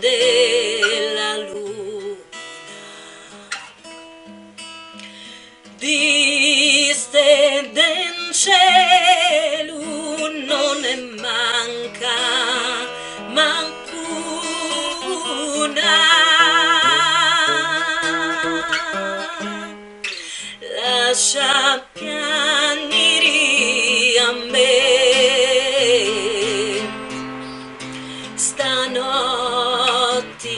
della luna, distende in cielo non ne manca mancuna, lascia piangere a me stanotte.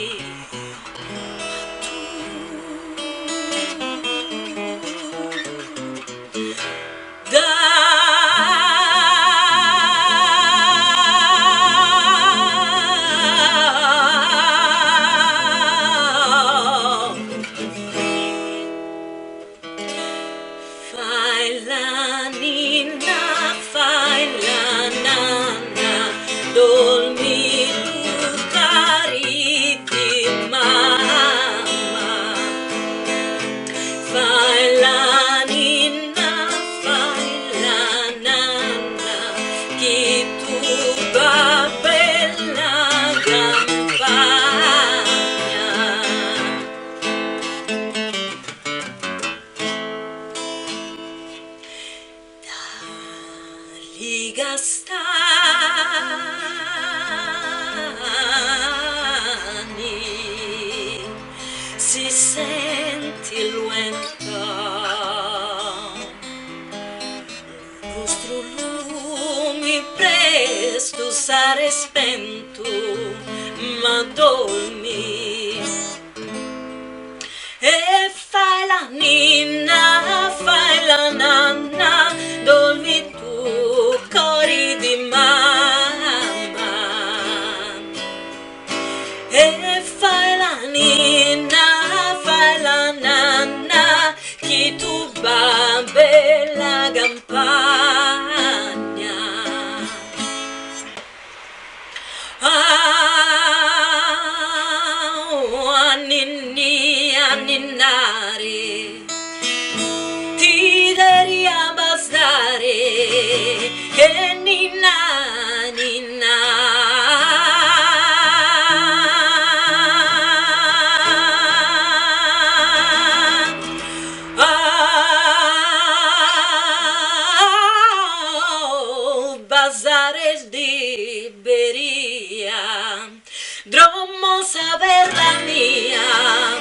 Fai la nina, fai la nanna, dormi tu cari di mamma. Fai la nina, fai la nanna, chi tu va bella campagna. Ligastani si sente il vento, il vostro lume presto sarà spento, ma dormi e fai la ninna, fai la nanna, dormi tu cori di mamma, e fai la ninna, fai la nanna, chi tu va bella campagna. A ninni a ninnare, ti devi abbassare, che ninna ninna. Bazares di Beria, dromo saber la mia.